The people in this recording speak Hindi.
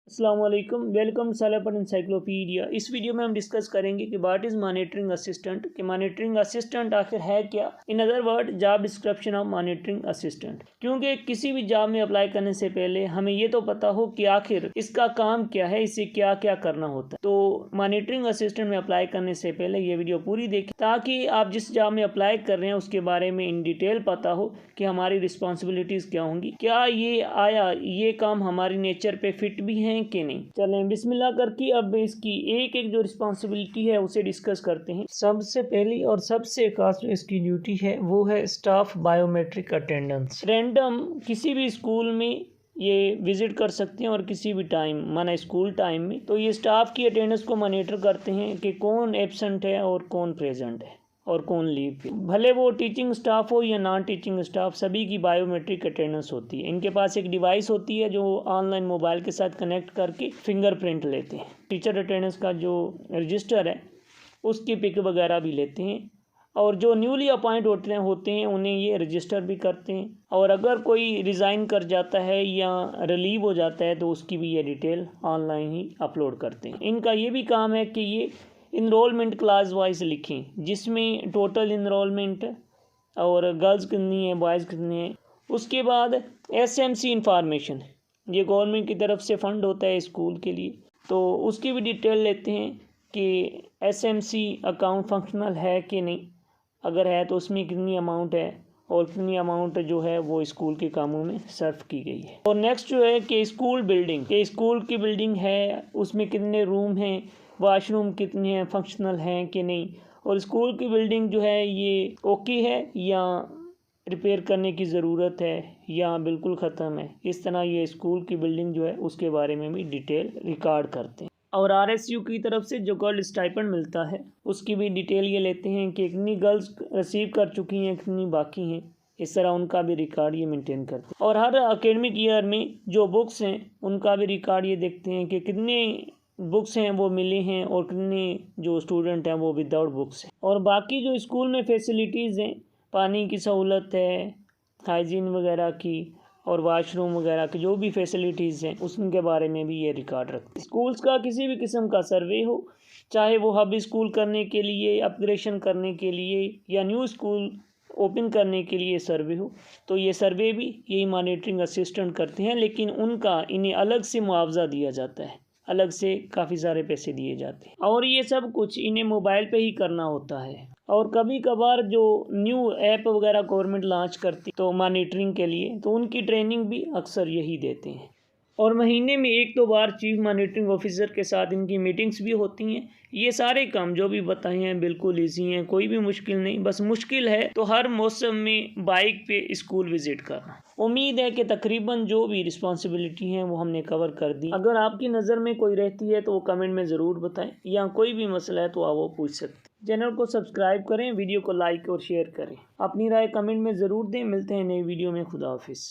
अस्सलाम वालेकुम, वेलकम सालापन इंसाइक्लोपीडिया। इस वीडियो में हम डिस्कस करेंगे कि व्हाट इज़ मॉनिटरिंग असिस्टेंट, कि मॉनिटरिंग असिस्टेंट आखिर है क्या। In other word, job description of monitoring assistant. क्योंकि किसी भी जॉब में अप्लाई करने से पहले हमें ये तो पता हो कि आखिर इसका काम क्या है, इसे क्या क्या करना होता है। तो मॉनिटरिंग असिस्टेंट में अप्लाई करने से पहले ये वीडियो पूरी देखें ताकि आप जिस जॉब में अप्लाई कर रहे हैं उसके बारे में इन डिटेल पता हो कि हमारी रिस्पॉन्सिबिलिटीज़ क्या होंगी, क्या ये काम हमारी नेचर पे फिट भी हैं कि नहीं। चलें बिस्मिल्लाह करके अब इसकी एक एक जो रिस्पॉन्सिबिलिटी है उसे डिस्कस करते हैं। सबसे पहली और सबसे खास जो इसकी ड्यूटी है वो है स्टाफ बायोमेट्रिक अटेंडेंस। रैंडम किसी भी स्कूल में ये विजिट कर सकते हैं और किसी भी टाइम, माना स्कूल टाइम में, तो ये स्टाफ की अटेंडेंस को मॉनिटर करते हैं कि कौन एब्सेंट है और कौन प्रेजेंट है और कौन लीव पे। भले वो टीचिंग स्टाफ हो या नॉन टीचिंग स्टाफ, सभी की बायोमेट्रिक अटेंडेंस होती है। इनके पास एक डिवाइस होती है जो ऑनलाइन मोबाइल के साथ कनेक्ट करके फिंगरप्रिंट लेते हैं। टीचर अटेंडेंस का जो रजिस्टर है उसकी पिक वगैरह भी लेते हैं, और जो न्यूली अपॉइंट होते हैं उन्हें ये रजिस्टर भी करते हैं। और अगर कोई रिज़ाइन कर जाता है या रिलीव हो जाता है तो उसकी भी ये डिटेल ऑनलाइन ही अपलोड करते हैं। इनका ये भी काम है कि ये इनरोलमेंट क्लास वाइज लिखें, जिसमें टोटल इनरोलमेंट और गर्ल्स कितनी है, बॉयज़ कितने हैं। उसके बाद एसएमसी इंफॉर्मेशन, ये गवर्नमेंट की तरफ से फ़ंड होता है स्कूल के लिए, तो उसकी भी डिटेल लेते हैं कि एसएमसी अकाउंट फंक्शनल है कि नहीं, अगर है तो उसमें कितनी अमाउंट है और कितनी अमाउंट जो है वो स्कूल के कामों में सर्व की गई है। और नेक्स्ट जो है कि स्कूल बिल्डिंग, कि स्कूल की बिल्डिंग है उसमें कितने रूम हैं, वाशरूम कितने हैं, फंक्शनल हैं कि नहीं, और स्कूल की बिल्डिंग जो है ये ओके है या रिपेयर करने की ज़रूरत है या बिल्कुल ख़त्म है। इस तरह ये स्कूल की बिल्डिंग जो है उसके बारे में भी डिटेल रिकॉर्ड करते हैं। और आरएसयू की तरफ से जो गर्ल स्टाइपेंड मिलता है उसकी भी डिटेल ये लेते हैं कि कितनी गर्ल्स रिसीव कर चुकी हैं, कितनी बाकी हैं। इस तरह उनका भी रिकॉर्ड ये मेंटेन करते हैं। और हर एकेडमिक ईयर में जो बुक्स हैं उनका भी रिकॉर्ड ये देखते हैं कि कितने बुक्स हैं वो मिले हैं और कितने जो स्टूडेंट हैं वो विदाउट बुक्स हैं। और बाकी जो स्कूल में फैसिलिटीज़ हैं, पानी की सहूलत है, हाइजीन वगैरह की और वाशरूम वगैरह की जो भी फैसिलिटीज़ हैं उसके बारे में भी ये रिकॉर्ड रखते हैं। स्कूल्स का किसी भी किस्म का सर्वे हो, चाहे वो हब स्कूल करने के लिए, अपग्रेडेशन करने के लिए या न्यू स्कूल ओपन करने के लिए सर्वे हो, तो ये सर्वे भी यही मॉनिटरिंग असिस्टेंट करते हैं। लेकिन इन्हें अलग से मुआवजा दिया जाता है, अलग से काफ़ी सारे पैसे दिए जाते हैं, और ये सब कुछ इन्हें मोबाइल पे ही करना होता है। और कभी कभार जो न्यू ऐप वगैरह गवर्नमेंट लॉन्च करती तो मॉनिटरिंग के लिए, तो उनकी ट्रेनिंग भी अक्सर यही देते हैं। और महीने में एक दो बार चीफ मॉनिटरिंग ऑफिसर के साथ इनकी मीटिंग्स भी होती हैं। ये सारे काम जो भी बताए हैं बिल्कुल ईजी हैं, कोई भी मुश्किल नहीं। बस मुश्किल है तो हर मौसम में बाइक पे स्कूल विज़िट करना। उम्मीद है कि तकरीबन जो भी रिस्पॉन्सिबिलिटी हैं वो हमने कवर कर दी। अगर आपकी नज़र में कोई रहती है तो वो कमेंट में ज़रूर बताएं, या कोई भी मसला है तो आप वो पूछ सकते हैं। चैनल को सब्सक्राइब करें, वीडियो को लाइक और शेयर करें, अपनी राय कमेंट में ज़रूर दें। मिलते हैं नई वीडियो में। खुदा हाफिज़।